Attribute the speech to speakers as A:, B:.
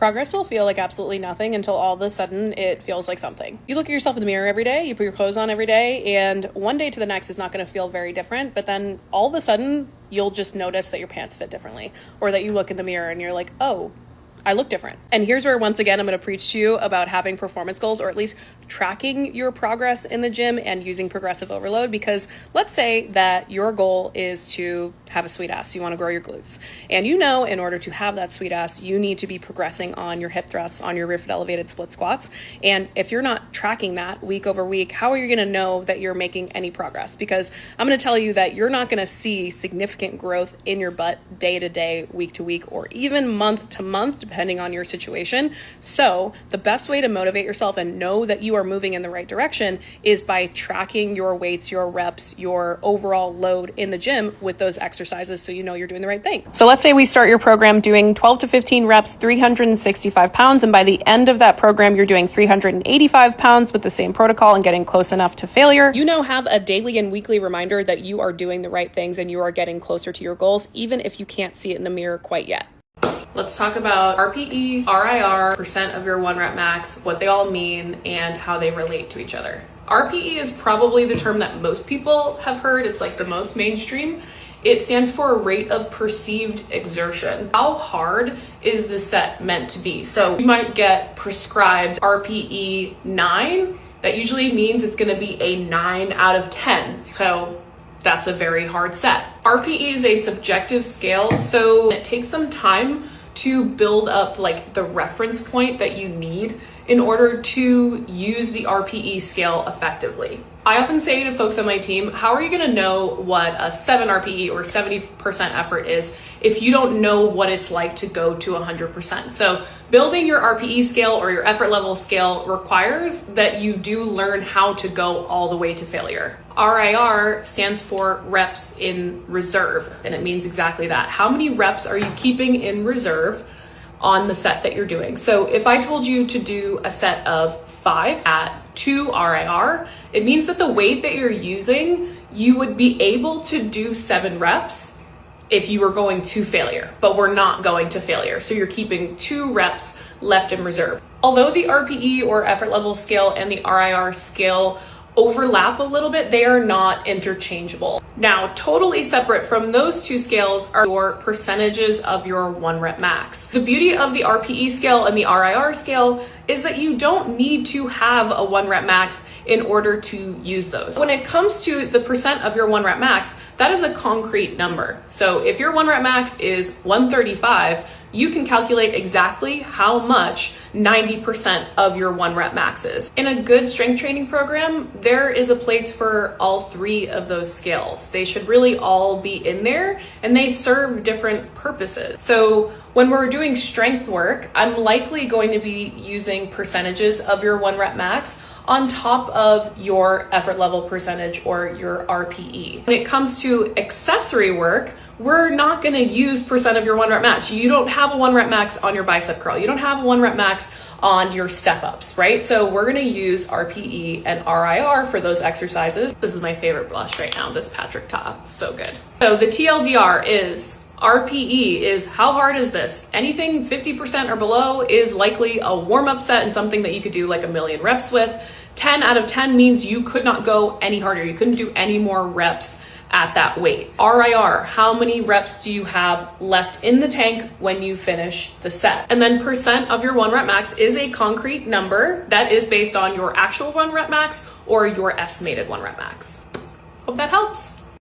A: Progress will feel like absolutely nothing until all of a sudden it feels like something. You look at yourself in the mirror every day, you put your clothes on every day, and one day to the next is not going to feel very different, but then all of a sudden you'll just notice that your pants fit differently, or that you look in the mirror and you're like, oh, I look different. And here's where, once again, I'm going to preach to you about having performance goals, or at least tracking your progress in the gym and using progressive overload. Because let's say that your goal is to have a sweet ass. You want to grow your glutes. And you know, in order to have that sweet ass, you need to be progressing on your hip thrusts, on your rear foot elevated split squats. And if you're not tracking that week over week, how are you going to know that you're making any progress? Because I'm going to tell you that you're not going to see significant growth in your butt day to day, week to week, or even month to month, depending on your situation. So the best way to motivate yourself and know that you are moving in the right direction is by tracking your weights, your reps, your overall load in the gym with those exercises, so you know you're doing the right thing. So let's say we start your program doing 12 to 15 reps, 365 pounds, and by the end of that program, you're doing 385 pounds with the same protocol and getting close enough to failure. You now have a daily and weekly reminder that you are doing the right things and you are getting closer to your goals, even if you can't see it in the mirror quite yet. Let's talk about RPE, RIR, percent of your 1 rep max, what they all mean, and how they relate to each other. RPE is probably the term that most people have heard. It's like the most mainstream. It stands for rate of perceived exertion. How hard is the set meant to be? So you might get prescribed RPE 9. That usually means it's gonna be a 9 out of 10. So that's a very hard set. RPE is a subjective scale, so it takes some time to build up like the reference point that you need in order to use the RPE scale effectively. I often say to folks on my team, how are you gonna know what a 7 RPE or 70% effort is if you don't know what it's like to go to 100%? So building your RPE scale or your effort level scale requires that you do learn how to go all the way to failure. RIR stands for reps in reserve, and it means exactly that. How many reps are you keeping in reserve on the set that you're doing? So if I told you to do a set of 5 at 2 RIR, it means that the weight that you're using, you would be able to do 7 reps if you were going to failure, but we're not going to failure. So you're keeping 2 reps left in reserve. Although the RPE or effort level scale and the RIR scale overlap a little bit, they are not interchangeable. Now, totally separate from those two scales are your percentages of your 1 rep max. The beauty of the RPE scale and the RIR scale is that you don't need to have a 1 rep max in order to use those. When it comes to the percent of your 1 rep max, that is a concrete number. So if your 1 rep max is 135, you can calculate exactly how much 90% of your 1 rep max is. In a good strength training program, there is a place for all 3 of those scales. They should really all be in there, and they serve different purposes. So when we're doing strength work, I'm likely going to be using percentages of your 1 rep max on top of your effort level percentage or your RPE. When it comes to accessory work, we're not going to use percent of your 1 rep max. You don't have a 1 rep max on your bicep curl. You don't have a 1 rep max on your step ups, right? So we're going to use RPE and RIR for those exercises. This is my favorite blush right now, this Patrick Ta. It's so good. So the TLDR is RPE is how hard is this? Anything 50% or below is likely a warm-up set and something that you could do like 1,000,000 reps with. 10 out of 10 means you could not go any harder. You couldn't do any more reps at that weight. RIR, how many reps do you have left in the tank when you finish the set? And then percent of your 1 rep max is a concrete number that is based on your actual 1 rep max or your estimated 1 rep max. Hope that helps.